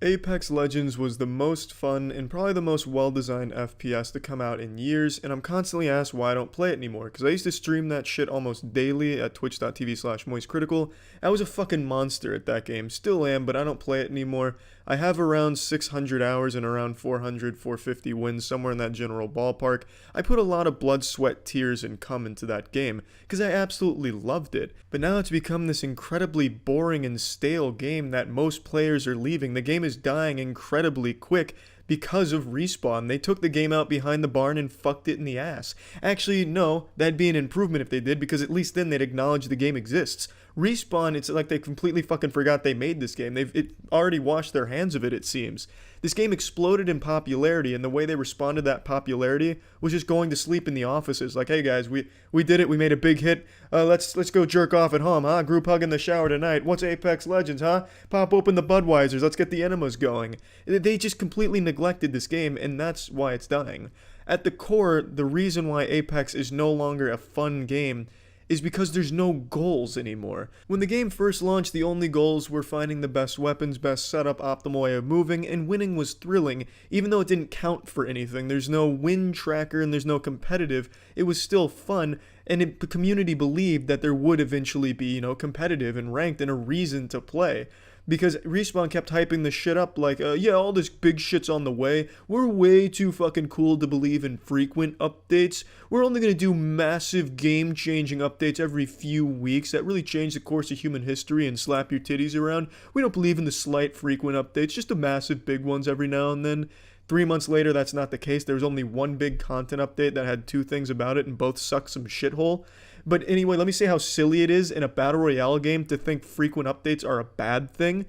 Apex Legends was the most fun and probably the most well-designed FPS to come out in years, and I'm constantly asked why I don't play it anymore, because I used to stream that shit almost daily at twitch.tv/moistcritical. I was a fucking monster at that game, still am, but I don't play it anymore. I have around 600 hours and around 400, 450 wins, somewhere in that general ballpark. I put a lot of blood, sweat, tears, and cum into that game, because I absolutely loved it. But now it's become this incredibly boring and stale game that most players are leaving. The game is dying incredibly quick because of Respawn. They took the game out behind the barn and fucked it in the ass. Actually, no, that'd be an improvement if they did, because at least then they'd acknowledge the game exists. Respawn, it's like they completely fucking forgot they made this game. They've already washed their hands of it, it seems. This game exploded in popularity, and the way they responded to that popularity was just going to sleep in the offices. Like, hey guys, we did it, we made a big hit, let's go jerk off at home, huh? Group hug in the shower tonight, what's Apex Legends, huh? Pop open the Budweisers, let's get the enemas going. They just completely neglected this game, and that's why it's dying. At the core, the reason why Apex is no longer a fun game is because there's no goals anymore. When the game first launched, the only goals were finding the best weapons, best setup, optimal way of moving, and winning was thrilling, even though it didn't count for anything. There's no win tracker and there's no competitive. It was still fun, and the community believed that there would eventually be, competitive and ranked and a reason to play. Because Respawn kept hyping the shit up like, yeah, all this big shit's on the way. We're way too fucking cool to believe in frequent updates. We're only gonna do massive game-changing updates every few weeks that really change the course of human history and slap your titties around. We don't believe in the slight frequent updates, just the massive big ones every now and then. 3 months later, that's not the case. There was only one big content update that had two things about it, and both sucked some shithole. But anyway, let me say how silly it is in a Battle Royale game to think frequent updates are a bad thing.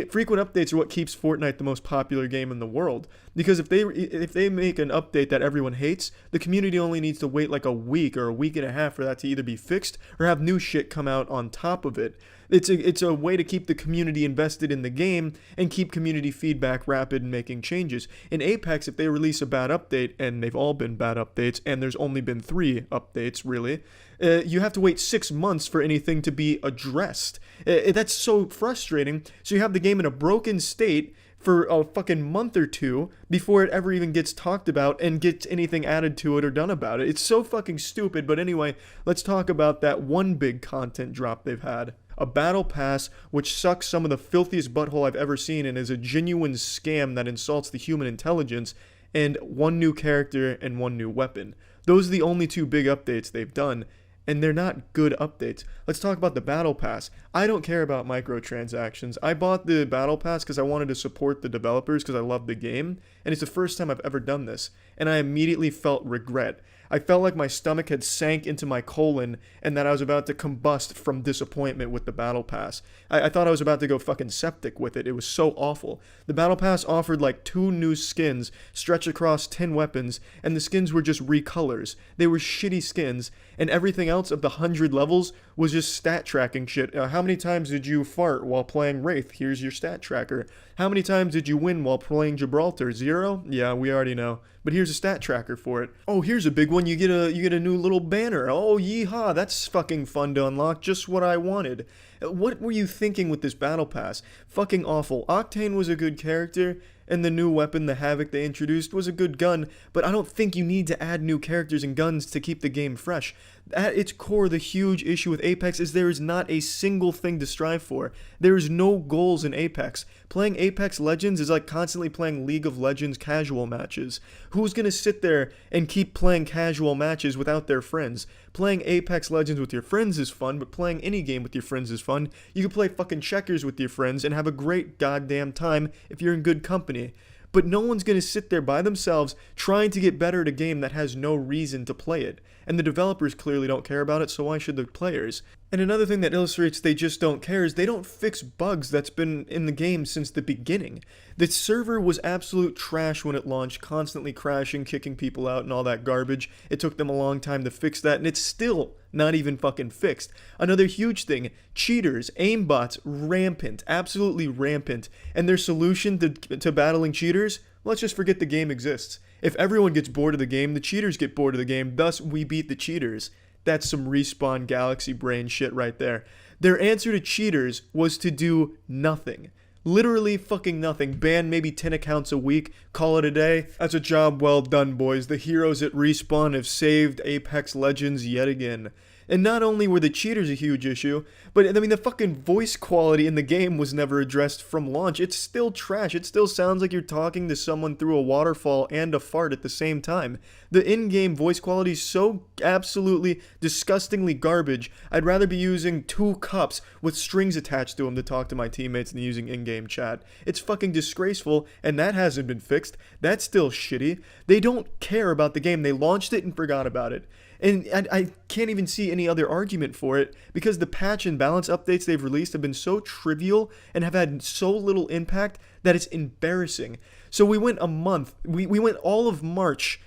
Frequent updates are what keeps Fortnite the most popular game in the world. Because if they make an update that everyone hates, the community only needs to wait like a week or a week and a half for that to either be fixed or have new shit come out on top of it. It's a way to keep the community invested in the game and keep community feedback rapid and making changes. In Apex, if they release a bad update, and they've all been bad updates, and there's only been 3 updates really, you have to wait 6 months for anything to be addressed. That's so frustrating. So you have the game in a broken state for a fucking month or two before it ever even gets talked about and gets anything added to it or done about it. It's so fucking stupid. But anyway, let's talk about that one big content drop they've had. A battle pass which sucks some of the filthiest butthole I've ever seen and is a genuine scam that insults the human intelligence, and one new character and one new weapon. Those are the only 2 big updates they've done, and they're not good updates. Let's talk about the battle pass. I don't care about microtransactions. I bought the battle pass because I wanted to support the developers because I love the game, and it's the first time I've ever done this, and I immediately felt regret. I felt like my stomach had sank into my colon and that I was about to combust from disappointment with the battle pass. I thought I was about to go fucking septic with it. It was so awful. The battle pass offered like 2 new skins stretched across 10 weapons, and the skins were just recolors. They were shitty skins, and everything else of the 100 levels was just stat tracking shit. How many times did you fart while playing Wraith? Here's your stat tracker. How many times did you win while playing Gibraltar? 0? Yeah, we already know. But here's a stat tracker for it. Oh, here's a big one. You get a new little banner. Oh, yeehaw, that's fucking fun to unlock. Just what I wanted. What were you thinking with this battle pass? Fucking awful. Octane was a good character, and the new weapon, the Havoc they introduced, was a good gun, but I don't think you need to add new characters and guns to keep the game fresh. At its core, the huge issue with Apex is there is not a single thing to strive for. There is no goals in Apex. Playing Apex Legends is like constantly playing League of Legends casual matches. Who's gonna sit there and keep playing casual matches without their friends? Playing Apex Legends with your friends is fun, but playing any game with your friends is fun. You can play fucking checkers with your friends and have a great goddamn time if you're in good company. But no one's going to sit there by themselves trying to get better at a game that has no reason to play it. And the developers clearly don't care about it, so why should the players? And another thing that illustrates they just don't care is they don't fix bugs that's been in the game since the beginning. The server was absolute trash when it launched, constantly crashing, kicking people out and all that garbage. It took them a long time to fix that, and it's still not even fucking fixed. Another huge thing, cheaters, aimbots, rampant, absolutely rampant. And their solution to battling cheaters? Let's just forget the game exists. If everyone gets bored of the game, the cheaters get bored of the game, thus we beat the cheaters. That's some Respawn Galaxy brain shit right there. Their answer to cheaters was to do nothing. Literally fucking nothing. Ban maybe 10 accounts a week. Call it a day. That's a job well done, boys. The heroes at Respawn have saved Apex Legends yet again. And not only were the cheaters a huge issue, but I mean the fucking voice quality in the game was never addressed from launch. It's still trash. It still sounds like you're talking to someone through a waterfall and a fart at the same time. The in-game voice quality is so absolutely disgustingly garbage. I'd rather be using 2 cups with strings attached to them to talk to my teammates than using in-game chat. It's fucking disgraceful, and that hasn't been fixed. That's still shitty. They don't care about the game. They launched it and forgot about it. And I can't even see any other argument for it because the patch and balance updates they've released have been so trivial and have had so little impact that it's embarrassing. So we went a month, we went all of March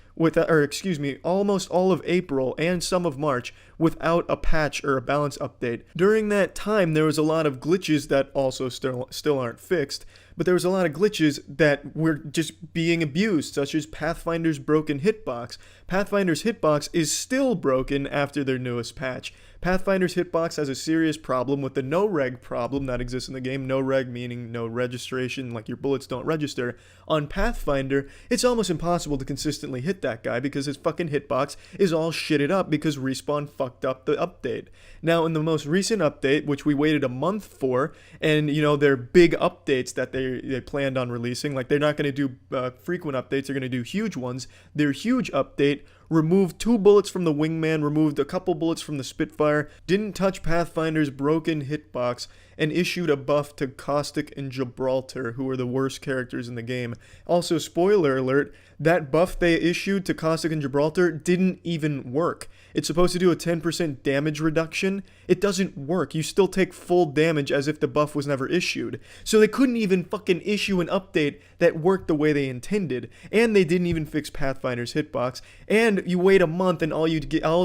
almost all of April and some of March without a patch or a balance update. During that time, there was a lot of glitches that also still aren't fixed, but there was a lot of glitches that were just being abused, such as Pathfinder's broken hitbox. Pathfinder's hitbox is still broken after their newest patch. Pathfinder's hitbox has a serious problem with the no-reg problem that exists in the game. No-reg meaning no registration, like your bullets don't register. On Pathfinder, it's almost impossible to consistently hit that guy because his fucking hitbox is all shitted up because Respawn fucked up the update. Now, in the most recent update, which we waited a month for, and, you know, their big updates that they planned on releasing, like they're not going to do frequent updates, they're going to do huge ones. Their huge update removed 2 bullets from the wingman, removed a couple bullets from the Spitfire, didn't touch Pathfinder's broken hitbox, and issued a buff to Caustic and Gibraltar, who are the worst characters in the game. Also, spoiler alert, that buff they issued to Caustic and Gibraltar didn't even work. It's supposed to do a 10% damage reduction. It doesn't work. You still take full damage as if the buff was never issued. So they couldn't even fucking issue an update that worked the way they intended. And they didn't even fix Pathfinder's hitbox. And you wait a month and all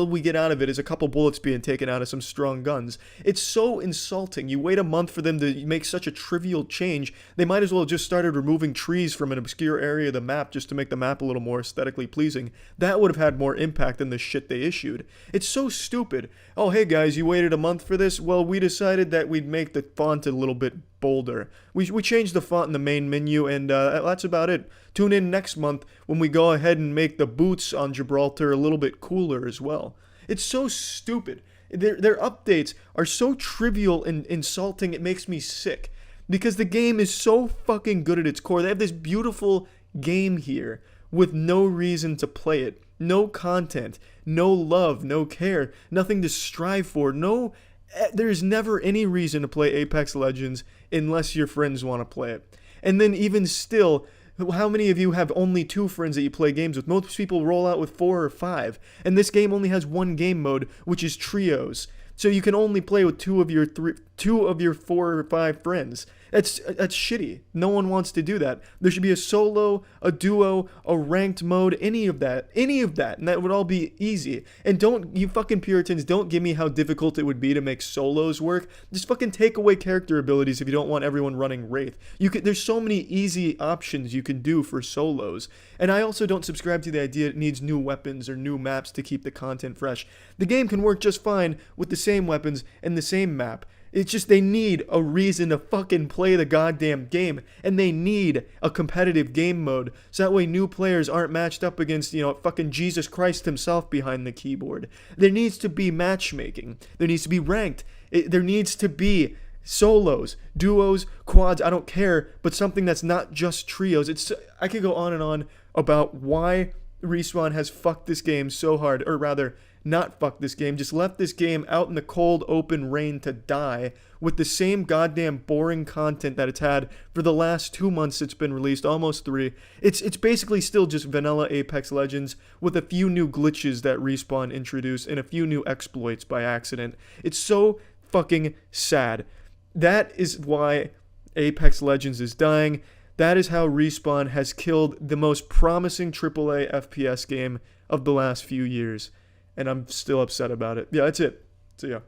we get out of it is a couple bullets being taken out of some strong guns. It's so insulting. You wait a month for them to make such a trivial change. They might as well have just started removing trees from an obscure area of the map just to make the map a little more aesthetically pleasing. That would have had more impact than the shit they issued. It's so stupid. Oh, hey guys, you waited a month for this? Well, we decided that we'd make the font a little bit bolder. We changed the font in the main menu, and that's about it. Tune in next month when we go ahead and make the boots on Gibraltar a little bit cooler as well. It's so stupid. Their updates are so trivial and insulting, it makes me sick. Because the game is so fucking good at its core. They have this beautiful game here with no reason to play it. No content, no love, no care, nothing to strive for. There's never any reason to play Apex Legends unless your friends want to play it. And then even still, how many of you have only 2 friends that you play games with? Most people roll out with 4 or 5. And this game only has one game mode, which is trios. So you can only play with 2 of your 4 or 5 friends. That's shitty. No one wants to do that. There should be a solo, a duo, a ranked mode, any of that, and that would all be easy. And you fucking Puritans, don't give me how difficult it would be to make solos work. Just fucking take away character abilities if you don't want everyone running Wraith. There's so many easy options you can do for solos. And I also don't subscribe to the idea it needs new weapons or new maps to keep the content fresh. The game can work just fine with the same weapons and the same map. It's just they need a reason to fucking play the goddamn game, and they need a competitive game mode, so that way new players aren't matched up against, fucking Jesus Christ himself behind the keyboard. There needs to be matchmaking. There needs to be ranked. There needs to be solos, duos, quads, I don't care, but something that's not just trios. I could go on and on about why Respawn has fucked this game so hard, or rather, not fuck this game, just left this game out in the cold open rain to die with the same goddamn boring content that it's had for the last 2 months it's been released, almost 3. It's basically still just vanilla Apex Legends with a few new glitches that Respawn introduced and a few new exploits by accident. It's so fucking sad. That is why Apex Legends is dying. That is how Respawn has killed the most promising AAA FPS game of the last few years. And I'm still upset about it. Yeah, that's it. See ya.